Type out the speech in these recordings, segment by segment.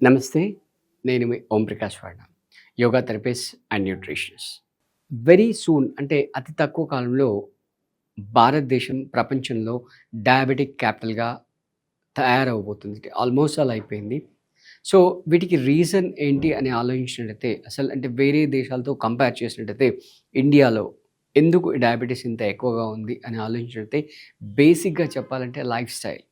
నమస్తే. నేను మీ Om Prakash Verma. Yoga therapist and nutritionist. Very soon అంటే అతి తక్కువ కాలంలో భారతదేశం ప్రపంచంలో డయాబెటిక్ క్యాపిటల్‌గా తయారవ్వబోతుంది. ఆల్మోస్ట్ అలా అయిపోయింది. సో, వీటికి రీజన్ ఏంటి అని ఆలోచించినట్టయితే అసలు అంటే వేరే దేశాలతో కంపేర్ చేసినట్టయితే ఇండియాలో ఎందుకు ఈ డయాబెటిస్ ఇంత ఎక్కువగా ఉంది అని ఆలోచించినట్టయితే బేసిక్‌గా చెప్పాలంటే లైఫ్ స్టైల్.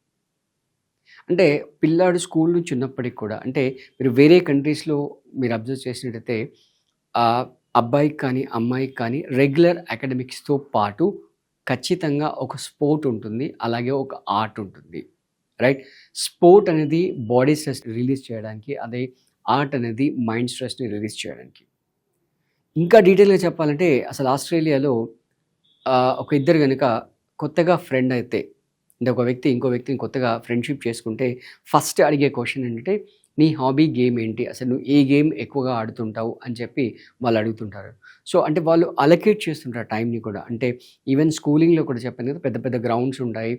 అంటే పిల్లాడు స్కూల్ నుంచి ఉన్నప్పటికి కూడా అంటే మీరు వేరే కంట్రీస్‌లో మీరు అబ్జర్వ్ చేసినట్టయితే అబ్బాయికి కానీ, అమ్మాయికి కానీ రెగ్యులర్ అకాడమిక్స్‌తో పాటు ఖచ్చితంగా ఒక స్పోర్ట్ ఉంటుంది. అలాగే ఒక ఆర్ట్ ఉంటుంది. రైట్? స్పోర్ట్ అనేది బాడీ స్ట్రెస్ రిలీజ్ చేయడానికి. అదే ఆర్ట్ అనేది మైండ్ స్ట్రెస్‌ని రిలీజ్ చేయడానికి. ఇంకా డీటెయిల్‌గా చెప్పాలంటే అసలు ఆస్ట్రేలియాలో ఒక ఇద్దరు గనుక కొత్తగా ఫ్రెండ్ అయితే అంటే ఒక వ్యక్తి ఇంకో వ్యక్తిని కొత్తగా ఫ్రెండ్‌షిప్ చేసుకుంటే ఫస్ట్ అడిగే క్వెషన్ ఏంటంటే, "నీ హాబీ గేమ్ ఏంటి? అసలు నువ్వు ఏ గేమ్ ఎక్కువగా ఆడుతుంటావు?" అని చెప్పి వాళ్ళు అడుగుతుంటారు. సో, అంటే వాళ్ళు అలొకేట్ చేస్తుంటారు టైంని కూడా. అంటే ఈవెన్ స్కూలింగ్‌లో కూడా చెప్పాను కదా! పెద్ద పెద్ద గ్రౌండ్స్ ఉంటాయి.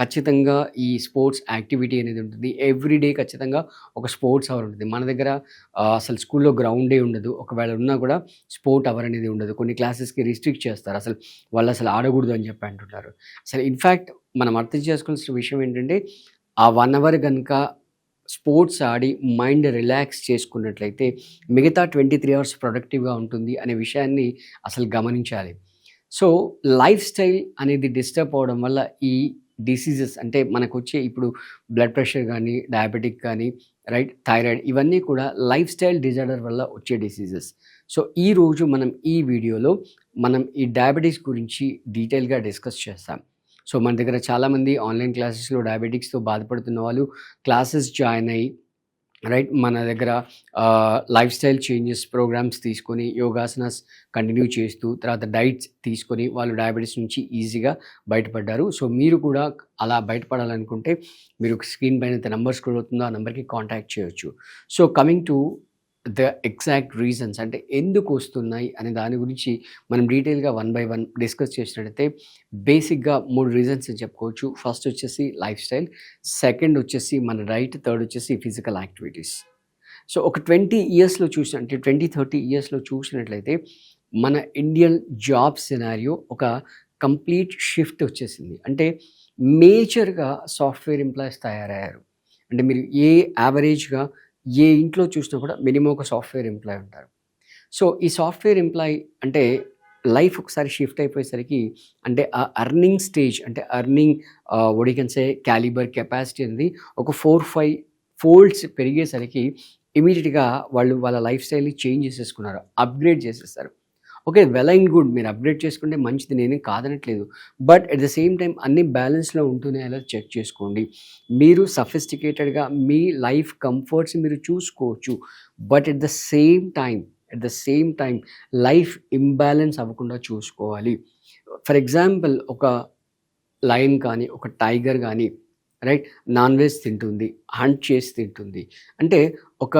ఖచ్చితంగా ఈ స్పోర్ట్స్ యాక్టివిటీ అనేది ఉంటుంది. ఎవ్రీ డే ఖచ్చితంగా ఒక స్పోర్ట్స్ అవర్ ఉంటుంది. మన దగ్గర అసలు స్కూల్‌లో గ్రౌండే ఉండదు. ఒకవేళ ఉన్నా కూడా స్పోర్ట్ అవర్ అనేది ఉండదు. కొన్ని క్లాసెస్‌కి రిస్ట్రిక్ట్ చేస్తారు. అసలు వాళ్ళసలు ఆడకూడదు అని చెప్పి అంటుంటారు. అసలు ఇన్‌ఫాక్ట్ మనం అర్థం చేసుకోవాల్సిన విషయం ఏంటంటే, ఆ 1 అవర్ గనుక స్పోర్ట్స్ ఆడి మైండ్ రిలాక్స్ చేసుకున్నట్లయితే, మిగతా 23 అవర్స్ ప్రొడక్టివ్‌గా ఉంటుంది అనే విషయాన్ని అసలు గమనించాలి. సో, లైఫ్ స్టైల్ అనేది డిస్టర్బ్ అవ్వడం వల్ల ఈ డిసీజెస్ అంటే మనకొచ్చే ఇప్పుడు బ్లడ్ ప్రెషర్ గానీ, డయాబెటిక్ కానీ, రైట్, థైరాయిడ్ ఇవన్నీ కూడా లైఫ్ స్టైల్ డిజార్డర్ వల్ల వచ్చే డిసీజెస్. సో, ఈరోజు మనం ఈ వీడియోలో మనం ఈ డయాబెటిస్ గురించి డీటెయిల్‌గా డిస్కస్ చేస్తాం. సో, మన దగ్గర చాలామంది ఆన్‌లైన్ క్లాసెస్‌లో డయాబెటిక్స్‌తో బాధపడుతున్న వాళ్ళు క్లాసెస్ జాయిన్ అయ్యి రైట్ మన దగ్గర లైఫ్ స్టైల్ చేంజెస్ ప్రోగ్రామ్స్ తీసుకొని యోగాసనాస్ కంటిన్యూ చేస్తూ తర్వాత డైట్స్ తీసుకొని వాళ్ళు డయాబెటీస్ నుంచి ఈజీగా బయటపడ్డారు. సో, మీరు కూడా అలా బయటపడాలనుకుంటే మీరు స్క్రీన్ పైన ఎంత నెంబర్ స్క్రోల్ అవుతుందో ఆ నెంబర్‌కి కాంటాక్ట్ చేయొచ్చు. So, coming to the exact reasons అంటే ఎందుకు వస్తున్నాయి అనే దాని గురించి మనం డీటెయిల్‌గా వన్ బై వన్ డిస్కస్ చేసినట్టయితే బేసిక్‌గా 3 రీజన్స్ అని చెప్పుకోవచ్చు. ఫస్ట్ వచ్చేసి లైఫ్ స్టైల్, సెకండ్ వచ్చేసి మన డైట్, థర్డ్ వచ్చేసి ఫిజికల్ యాక్టివిటీస్. సో, ఒక 20 ఇయర్స్‌లో అంటే 20, 30 ఇయర్స్‌లో చూసినట్లయితే మన ఇండియన్ జాబ్ సినారియో ఒక కంప్లీట్ షిఫ్ట్ వచ్చేసింది. అంటే మేజర్‌గా సాఫ్ట్‌వేర్ ఎంప్లాయీస్ తయారయ్యారు. అంటే మీరు యావరేజ్‌గా ఏ ఇంట్లో చూసినా కూడా మినిమమ్ ఒక సాఫ్ట్‌వేర్ ఎంప్లాయీ ఉంటారు. సో, ఈ సాఫ్ట్‌వేర్ ఎంప్లాయీ అంటే లైఫ్ ఒకసారి షిఫ్ట్ అయిపోయేసరికి అంటే ఆ ఎర్నింగ్ స్టేజ్ అంటే what you can say calibre capacity అనేది ఒక 4, 5 ఫోల్డ్స్ పెరిగేసరికి ఇమ్మీడియేట్‌గా వాళ్ళు వాళ్ళ లైఫ్ స్టైల్‌ని చేంజ్ చేసేసుకున్నారు. అప్‌గ్రేడ్ చేసేసారు. ఓకే. Well and good. మీరు అప్‌గ్రేడ్ చేసుకుంటే మంచిది. నేనేం కాదనట్లేదు. But at the same time అన్నీ బ్యాలెన్స్‌లో ఉంటున్నాయో లేదో చెక్ చేసుకోండి. మీరు సఫిస్టికేటెడ్‌గా మీ లైఫ్ కంఫర్ట్స్ మీరు చూసుకోవచ్చు. But at the same time life imbalance అవ్వకుండా చూసుకోవాలి. ఫర్ ఎగ్జాంపుల్ ఒక లయన్ కానీ, ఒక టైగర్ గానీ రైట్ నాన్ వెజ్ తింటుంది. హంట్ చేసి తింటుంది. అంటే ఒక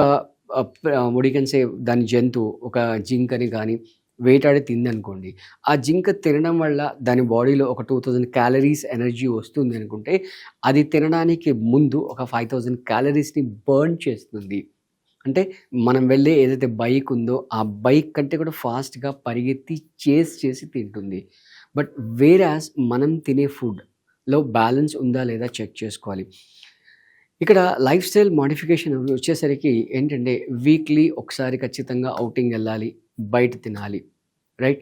వాట్ యూ కెన్ సే దాని జంతువు ఒక జింకని గానీ వేటాడి తిందనుకోండి. ఆ జింక తినడం వల్ల దాని బాడీలో ఒక 2000 క్యాలరీస్ ఎనర్జీ వస్తుంది అనుకుంటే, అది తినడానికి ముందు ఒక 5000 క్యాలరీస్‌ని బర్న్ చేస్తుంది. అంటే మనం వెళ్ళే ఏదైతే బైక్ ఉందో, ఆ బైక్ కంటే కూడా ఫాస్ట్‌గా పరిగెత్తి చేసి తింటుంది. బట్ వేరాస్ మనం తినే ఫుడ్‌లో బ్యాలెన్స్ ఉందా లేదా చెక్ చేసుకోవాలి. ఇక్కడ లైఫ్ స్టైల్ మోడిఫికేషన్ వచ్చేసరికి ఏంటంటే వీక్లీ ఒకసారి ఖచ్చితంగా ఔటింగ్ వెళ్ళాలి. బయట తినాలి. రైట్?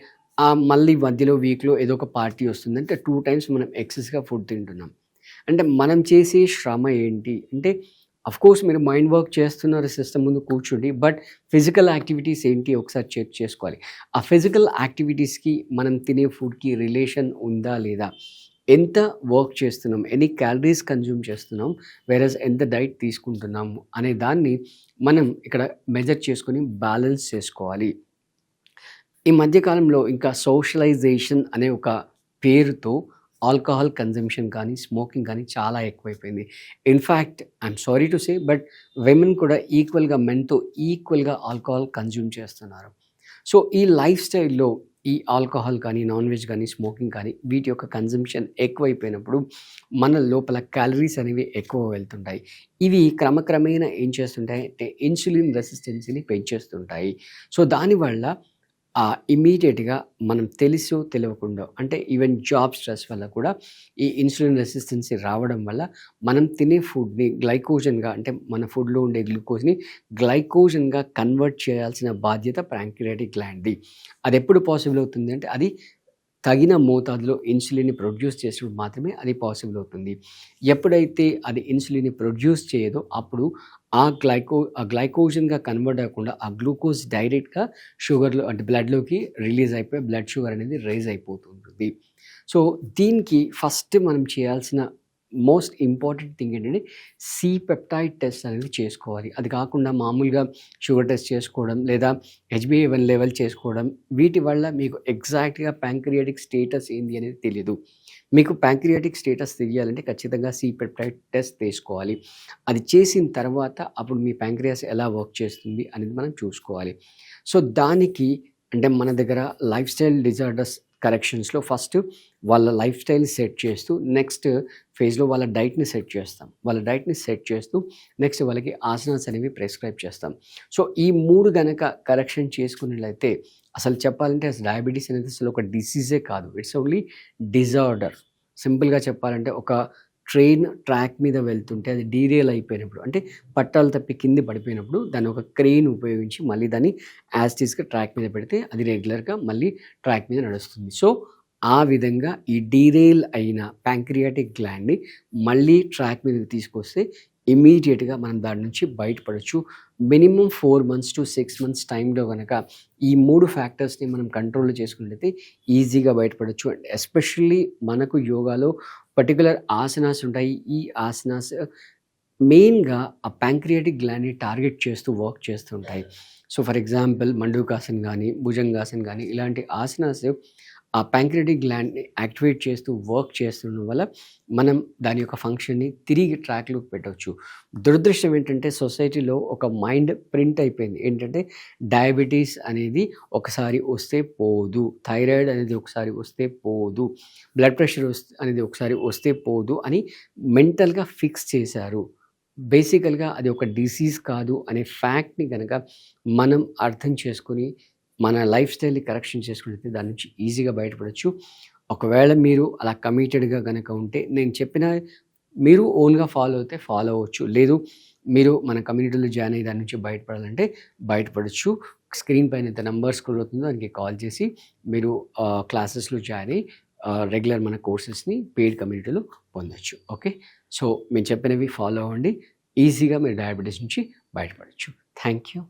మళ్ళీ మధ్యలో వీక్‌లో ఏదో ఒక పార్టీ వస్తుంది. అంటే 2 టైమ్స్ మనం ఎక్సెస్‌గా ఫుడ్ తింటున్నాం. అంటే మనం చేసే శ్రమ ఏంటి? అంటే ఆఫ్‌కోర్స్ మీరు మైండ్ వర్క్ చేస్తున్నారు సిస్టమ్ ముందు కూర్చుండి. బట్ ఫిజికల్ యాక్టివిటీస్ ఏంటి ఒకసారి చెక్ చేసుకోవాలి. ఆ ఫిజికల్ యాక్టివిటీస్‌కి మనం తినే ఫుడ్‌కి రిలేషన్ ఉందా లేదా? ఎంత వర్క్ చేస్తున్నాం? ఎన్ని క్యాలరీస్ కన్జ్యూమ్ చేస్తున్నాం? వేరస్ ఎంత డైట్ తీసుకుంటున్నాము? అనే దాన్ని మనం ఇక్కడ మెజర్ చేసుకొని బ్యాలెన్స్ చేసుకోవాలి. ఈ మధ్య కాలంలో ఇంకా సోషలైజేషన్ అనే ఒక పేరుతో ఆల్కహాల్ కన్జంప్షన్ కానీ, స్మోకింగ్ కానీ చాలా ఎక్కువైపోయింది. In fact I'm sorry to say but women కూడా ఈక్వల్‌గా మెన్‌తో ఈక్వల్‌గా ఆల్కహాల్ కన్జ్యూమ్ చేస్తున్నారు. సో, ఈ లైఫ్ స్టైల్‌లో ఈ ఆల్కహాల్ కానీ, నాన్ వెజ్ కానీ, స్మోకింగ్ కానీ వీటి యొక్క కన్జంప్షన్ ఎక్కువైపోయినప్పుడు మన లోపల క్యాలరీస్ అనేవి ఎక్కువ వెళ్తుంటాయి. ఇవి క్రమక్రమేణా ఏం చేస్తుంటాయి అంటే ఇన్సులిన్ రెసిస్టెన్సీని పెంచేస్తుంటాయి. సో, దానివల్ల ఇమ్మీడియేట్‌గా మనం తెలిసో తెలవకుండో అంటే ఈవెన్ జాబ్ స్ట్రెస్ వల్ల కూడా ఈ ఇన్సులిన్ రెసిస్టెన్సీ రావడం వల్ల మనం తినే ఫుడ్‌ని గ్లైకోజన్‌గా అంటే మన ఫుడ్‌లో ఉండే గ్లూకోజ్‌ని గ్లైకోజన్‌గా కన్వర్ట్ చేయాల్సిన బాధ్యత ప్యాంక్రియాటిక్ గ్లాండ్‌ది. అదెప్పుడు పాసిబుల్ అవుతుంది అంటే అది తగిన మోతాదులో ఇన్సులిన్‌ని ప్రొడ్యూస్ చేసినప్పుడు మాత్రమే అది పాసిబుల్ అవుతుంది. ఎప్పుడైతే అది ఇన్సులిన్‌ని ప్రొడ్యూస్ చేయదో అప్పుడు ఆ గ్లైకోజన్‌గా కన్వర్ట్ అవ్వకుండా ఆ గ్లూకోజ్ డైరెక్ట్‌గా షుగర్‌లో అంటే బ్లడ్‌లోకి రిలీజ్ అయిపోయి బ్లడ్ షుగర్ అనేది రైజ్ అయిపోతుంటుంది. సో, దీనికి ఫస్ట్ మనం చేయాల్సిన మోస్ట్ ఇంపార్టెంట్ థింగ్ ఏంటంటే పెప్టైడ్ టెస్ట్ అనేది చేసుకోవాలి. అది కాకుండా మామూలుగా షుగర్ టెస్ట్ చేసుకోవడం లేదా హెచ్‌బీఏ1 లెవెల్ చేసుకోవడం వీటి వల్ల మీకు ఎగ్జాక్ట్‌గా ప్యాంక్రియాటిక్ స్టేటస్ ఏంది అనేది తెలీదు. మీకు ప్యాంక్రియాటిక్ స్టేటస్ తెలియాలంటే ఖచ్చితంగా పెప్టైడ్ టెస్ట్ చేసుకోవాలి. అది చేసిన తర్వాత అప్పుడు మీ ప్యాంక్రియాస్ ఎలా వర్క్ చేస్తుంది అనేది మనం చూసుకోవాలి. సో, దానికి అంటే మన దగ్గర లైఫ్ స్టైల్ డిజార్డర్స్ కరెక్షన్స్‌లో ఫస్ట్ వాళ్ళ లైఫ్ స్టైల్‌ని సెట్ చేస్తూ నెక్స్ట్ ఫేజ్‌లో వాళ్ళ డైట్‌ని సెట్ చేస్తాం. వాళ్ళ డైట్‌ని సెట్ చేస్తూ నెక్స్ట్ వాళ్ళకి ఆసనాస్ అనేవి ప్రిస్క్రైబ్ చేస్తాం. సో, ఈ 3 గనక కరెక్షన్ చేసుకున్నట్లయితే అసలు చెప్పాలంటే అసలు డయాబెటిస్ అనేది అసలు ఒక డిసీజే కాదు. It's only disorder. సింపుల్‌గా చెప్పాలంటే ఒక ట్రైన్ ట్రాక్ మీద వెళ్తుంటే అది డీరేల్ అయిపోయినప్పుడు అంటే పట్టాలు తప్పి కింద పడిపోయినప్పుడు దాన్ని ఒక క్రెయిన్ ఉపయోగించి మళ్ళీ దాన్ని యాజ్ ఇట్ ఈస్‌గా ట్రాక్ మీద పెడితే అది రెగ్యులర్‌గా మళ్ళీ ట్రాక్ మీద నడుస్తుంది. సో, ఆ విధంగా ఈ డీరేల్ అయిన ప్యాంక్రియాటిక్ గ్లాండ్‌ని మళ్ళీ ట్రాక్ మీదకి తీసుకొస్తే ఇమ్మీడియేట్‌గా మనం దాని నుంచి బయటపడొచ్చు. మినిమమ్ 4 మంత్స్ టు 6 మంత్స్ టైంలో గనక ఈ 3 ఫ్యాక్టర్స్‌ని మనం కంట్రోల్‌లో చేసుకున్నట్లయితే ఈజీగా బయటపడొచ్చు. అండ్ ఎస్పెషల్లీ మనకు యోగాలో పర్టిక్యులర్ ఆసనాస్ ఉంటాయి. ఈ ఆసనాస్ మెయిన్‌గా ఆ ప్యాంక్రియాటిక్ గ్లాండ్‌ని టార్గెట్ చేస్తూ వర్క్ చేస్తుంటాయి. సో, ఫర్ ఎగ్జాంపుల్ మండూకాసన్ గానీ, భుజంగాసన్ గానీ ఇలాంటి ఆసనాస్ ఆ ప్యాంక్రియాటిక్ గ్లాండ్‌ని యాక్టివేట్ చేస్తూ వర్క్ చేస్తుండడం వల్ల మనం దాని యొక్క ఫంక్షన్‌ని తిరిగి ట్రాక్‌లోకి పెట్టొచ్చు. దురదృష్టం ఏంటంటే సొసైటీలో ఒక మైండ్ ప్రింట్ అయిపోయింది. ఏంటంటే డయాబెటిస్ అనేది ఒకసారి వస్తే పోదు. థైరాయిడ్ అనేది ఒకసారి వస్తే పోదు. బ్లడ్ ప్రెషర్ అనేది ఒకసారి వస్తే పోదు అని మెంటల్‌గా ఫిక్స్ చేశారు. బేసికల్‌గా అది ఒక డిసీజ్ కాదు అనే ఫ్యాక్ట్‌ని గనక మనం అర్థం చేసుకొని మన లైఫ్ స్టైల్‌ని కరెక్షన్ చేసుకున్నట్లయితే దాని నుంచి ఈజీగా బయటపడొచ్చు. ఒకవేళ మీరు అలా కమిటెడ్‌గా గనక ఉంటే నేను చెప్పిన మీరు ఓన్‌గా ఫాలో అయితే ఫాలో అవ్వచ్చు. లేదు మీరు మన కమ్యూనిటీలో జాయిన్ అయ్యి దాని నుంచి బయటపడాలంటే బయటపడొచ్చు. స్క్రీన్ పైన ఎంత నంబర్ స్క్రోల్ అవుతుందో దానికి కాల్ చేసి మీరు క్లాసెస్‌లో జాయిన్ అయ్యి రెగ్యులర్ మన కోర్సెస్‌ని పెయిడ్ కమ్యూనిటీలో పొందొచ్చు. ఓకే. సో, మేము చెప్పినవి ఫాలో అవ్వండి. ఈజీగా మీరు డయాబెటిస్ నుంచి బయటపడొచ్చు. Thank you.